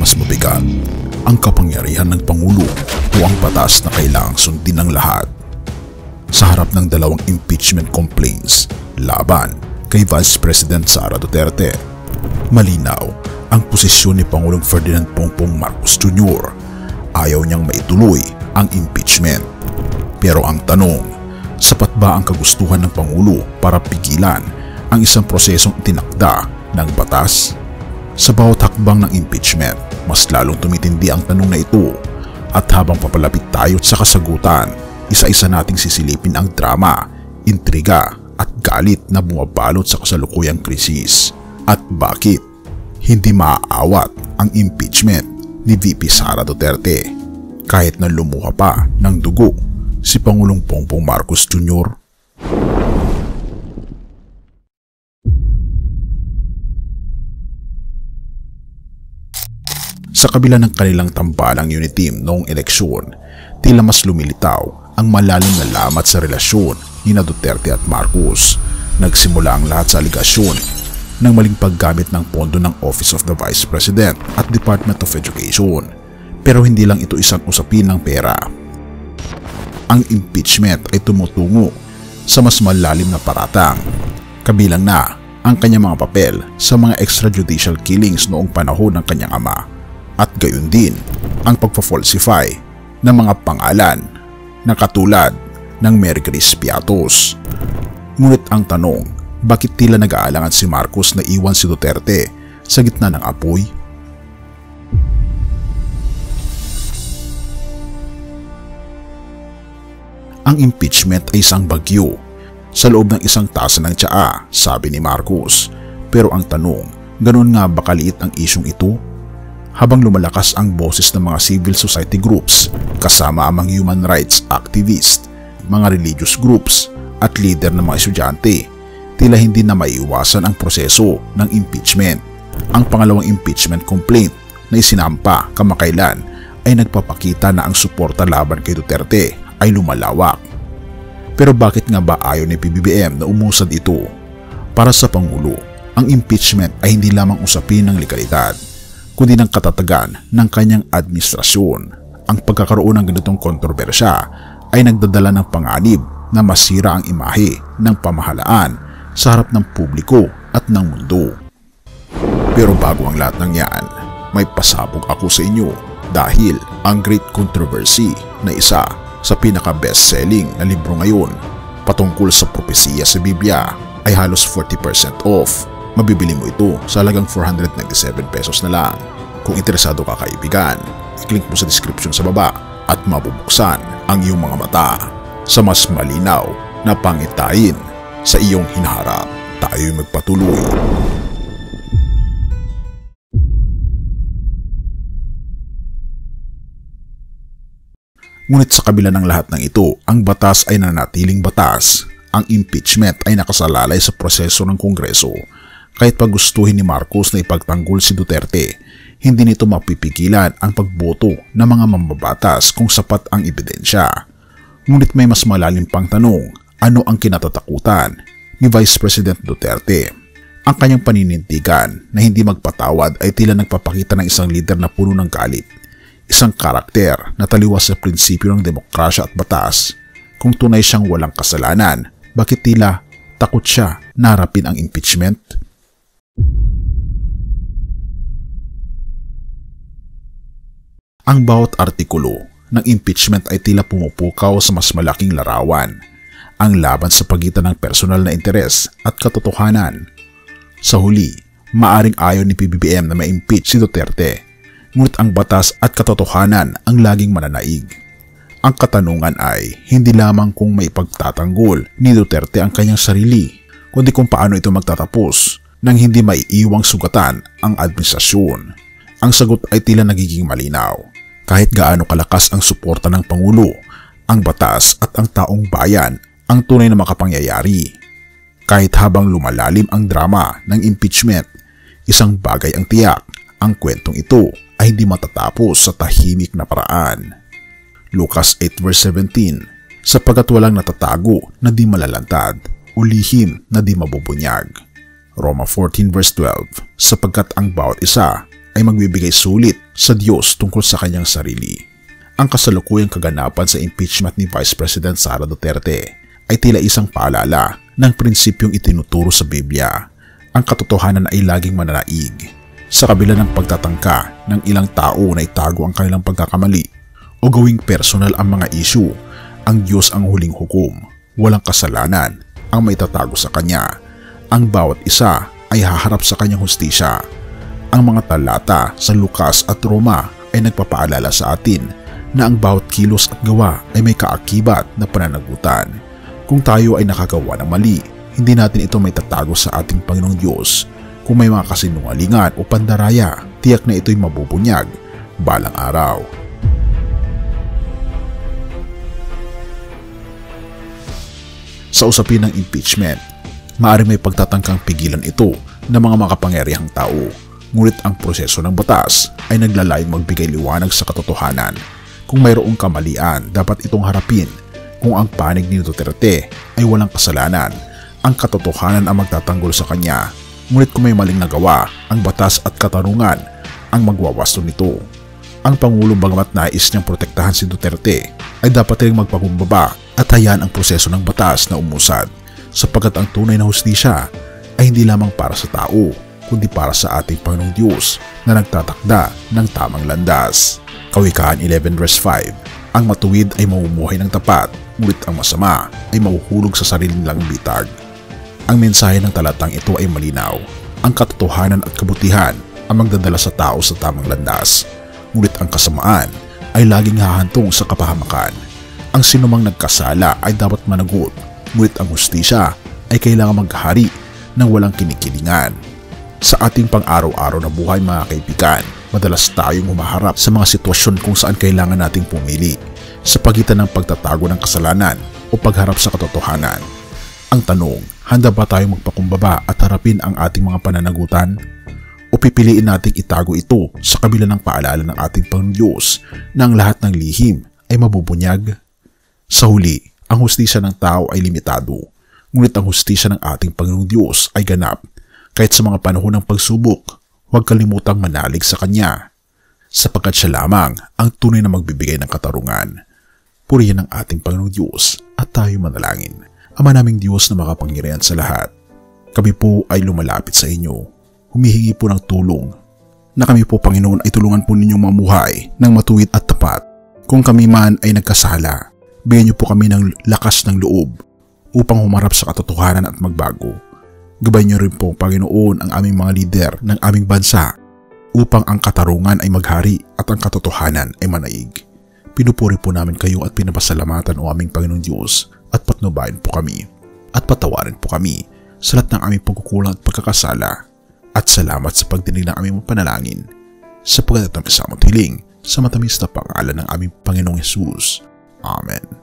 mas mabigat, ang kapangyarihan ng Pangulo o ang batas na kailangang sundin ng lahat. Sa harap ng dalawang impeachment complaints laban kay Vice President Sara Duterte, malinaw ang posisyon ni Pangulong Ferdinand Bongbong Marcos Jr. Ayaw niyang maituloy ang impeachment. Pero ang tanong, sapat ba ang kagustuhan ng Pangulo para pigilan ang isang prosesong itinakda ng batas? Sa bawat hakbang ng impeachment, mas lalong tumitindi ang tanong na ito, at habang papalapit tayo sa kasagutan, isa-isa nating sisilipin ang drama, intriga at galit na bumabalot sa kasalukuyang krisis. At bakit hindi maaawat ang impeachment ni VP Sara Duterte kahit na lumuha pa ng dugo si Pangulong Bongbong Marcos Jr.? Sa kabila ng kanilang tambalang unit team noong eleksyon, tila mas lumilitaw ang malalim na lamat sa relasyon ni Duterte at Marcos. Nagsimula ang lahat sa aligasyon ng maling paggamit ng pondo ng Office of the Vice President at Department of Education. Pero hindi lang ito isang usapin ng pera. Ang impeachment ay tumutungo sa mas malalim na paratang, kabilang na ang kanyang mga papel sa mga extrajudicial killings noong panahon ng kanyang ama, at gayon din ang pagpa-falsify ng mga pangalan na katulad ng Mary Grace Piatos. Ngunit ang tanong, bakit tila nag-aalangan si Marcos na iwan si Duterte sa gitna ng apoy? Ang impeachment ay isang bagyo sa loob ng isang tasa ng tsaa, sabi ni Marcos. Pero ang tanong, ganoon nga ba kaliit ang isyong ito? Habang lumalakas ang boses ng mga civil society groups kasama ang mga human rights activists, mga religious groups at leader ng mga estudyante, tila hindi na maiiwasan ang proseso ng impeachment. Ang pangalawang impeachment complaint na isinampa kamakailan ay nagpapakita na ang suporta laban kay Duterte ay lumalawak. Pero bakit nga ba ayaw ni PBBM na umusad ito? Para sa Pangulo, ang impeachment ay hindi lamang usapin ng legalidad, kundi ng katatagan ng kanyang administrasyon. Ang pagkakaroon ng ganitong kontrobersya ay nagdadala ng panganib na masira ang imahe ng pamahalaan sa harap ng publiko at ng mundo. Pero bago ang lahat ng yan, may pasabog ako sa inyo dahil ang Great Controversy na isa sa pinaka-best-selling na libro ngayon patungkol sa propesiya sa Biblia ay halos 40% off. Mabibili mo ito sa halagang 497 pesos na lang. Kung interesado ka kaibigan, i-click mo sa description sa baba at mabubuksan ang iyong mga mata sa mas malinaw na pangitain sa iyong hinaharap. Tayo'y magpatuloy. Ngunit sa kabila ng lahat ng ito, ang batas ay nanatiling batas. Ang impeachment ay nakasalalay sa proseso ng Kongreso. Kahit pagustuhin ni Marcos na ipagtanggol si Duterte, hindi nito mapipigilan ang pagboto ng mga mambabatas kung sapat ang ebidensya. Ngunit may mas malalim pang tanong, ano ang kinatatakutan ni Vice President Duterte? Ang kanyang paninindigan na hindi magpatawad ay tila nagpapakita ng isang leader na puno ng galit, isang karakter na taliwas sa prinsipyo ng demokrasya at batas. Kung tunay siyang walang kasalanan, bakit tila takot siya na harapin ang impeachment? Ang bawat artikulo ng impeachment ay tila pumupukaw sa mas malaking larawan, ang laban sa pagitan ng personal na interes at katotohanan. Sa huli, maaring ayaw ni PBBM na ma-impeach si Duterte, ngunit ang batas at katotohanan ang laging mananaig. Ang katanungan ay hindi lamang kung may pagtatanggol ni Duterte ang kanyang sarili, kundi kung paano ito magtatapos nang hindi maiiwang sugatan ang administrasyon. Ang sagot ay tila nagiging malinaw. Kahit gaano kalakas ang suporta ng Pangulo, ang batas at ang taong bayan ang tunay na makapangyayari. Kahit habang lumalalim ang drama ng impeachment, isang bagay ang tiyak, ang kwentong ito ay hindi matatapos sa tahimik na paraan. Lucas 8 verse 17, sapagkat walang natatago na di malalantad o lihim na di mabubunyag. Roma 14 verse 12, sapagkat ang bawat isa ay magbibigay sulit sa Diyos tungkol sa kanyang sarili. Ang kasalukuyang kaganapan sa impeachment ni Vice President Sara Duterte ay tila isang paalala ng prinsipyong itinuturo sa Biblia. Ang katotohanan ay laging mananaig. Sa kabila ng pagtatangka ng ilang tao na itago ang kanilang pagkakamali o gawing personal ang mga issue, ang Diyos ang huling hukom. Walang kasalanan ang maitatago sa Kanya. Ang bawat isa ay haharap sa Kanyang hustisya. Ang mga talata sa Lucas at Roma ay nagpapaalala sa atin na ang bawat kilos at gawa ay may kaakibat na pananagutan. Kung tayo ay nakagawa ng mali, hindi natin ito may tatago sa ating Panginoong Diyos. Kung may mga kasinungalingan o pandaraya, tiyak na ito'y mabubunyag balang araw. Sa usapin ng impeachment, maaaring may pagtatangkang pigilan ito ng mga makapangyarihang tao. Ngunit ang proseso ng batas ay naglalayong magbigay liwanag sa katotohanan. Kung mayroong kamalian, dapat itong harapin. Kung ang panig ni Duterte ay walang kasalanan, ang katotohanan ang magtatanggol sa kanya. Ngunit kung may maling nagawa, ang batas at katarungan ang magwawasto nito. Ang Pangulo bagamat nais niyang protektahan si Duterte ay dapat rin magpakumbaba at hayaan ang proseso ng batas na umusad, sapagkat ang tunay na hustisya ay hindi lamang para sa tao, kundi para sa ating Panginoong Diyos na nagtatakda ng tamang landas. Kawikaan 11 verse 5, ang matuwid ay mamumuhay ng tapat, ngunit ang masama ay mahuhulog sa sarili nilang bitag. Ang mensahe ng talatang ito ay malinaw. Ang katotohanan at kabutihan ang magdadala sa tao sa tamang landas, ngunit ang kasamaan ay laging hahantong sa kapahamakan. Ang sinumang nagkasala ay dapat managot, ngunit ang hustisya ay kailangan maghari ng walang kinikilingan. Sa ating pang-araw-araw na buhay mga kaibigan, madalas tayong humaharap sa mga sitwasyon kung saan kailangan nating pumili sa pagitan ng pagtatago ng kasalanan o pagharap sa katotohanan. Ang tanong, handa ba tayong magpakumbaba at harapin ang ating mga pananagutan? O pipiliin nating itago ito sa kabila ng paalala ng ating Panginoong Diyos na ang lahat ng lihim ay mabubunyag? Sa huli, ang hustisya ng tao ay limitado, ngunit ang hustisya ng ating Panginoong Diyos ay ganap. Kahit sa mga panahon ng pagsubok, huwag kalimutang manalig sa Kanya, sapagkat Siya lamang ang tunay na magbibigay ng katarungan. Purihin ang ating Panginoong Diyos at tayo manalangin. Ama naming Diyos na makapangyarihan sa lahat, kami po ay lumalapit sa inyo. Humihingi po ng tulong na kami po, Panginoon, ay tulungan po ninyong mamuhay ng matuwid at tapat. Kung kami man ay nagkasala, bigyan niyo po kami ng lakas ng loob upang humarap sa katotohanan at magbago. Gabayan niyo rin po, Panginoon, ang aming mga lider ng aming bansa upang ang katarungan ay maghari at ang katotohanan ay manaig. Pinupuri po namin kayo at pinapasalamatan o aming Panginoong Diyos at patnubayan po kami at patawarin po kami sa lahat ng aming pagkukulang at pagkakasala. At salamat sa pagdinig ng aming panalangin sapagkat ito ang isang hiling sa matamis na pangalan ng aming Panginoong Hesus. Amen.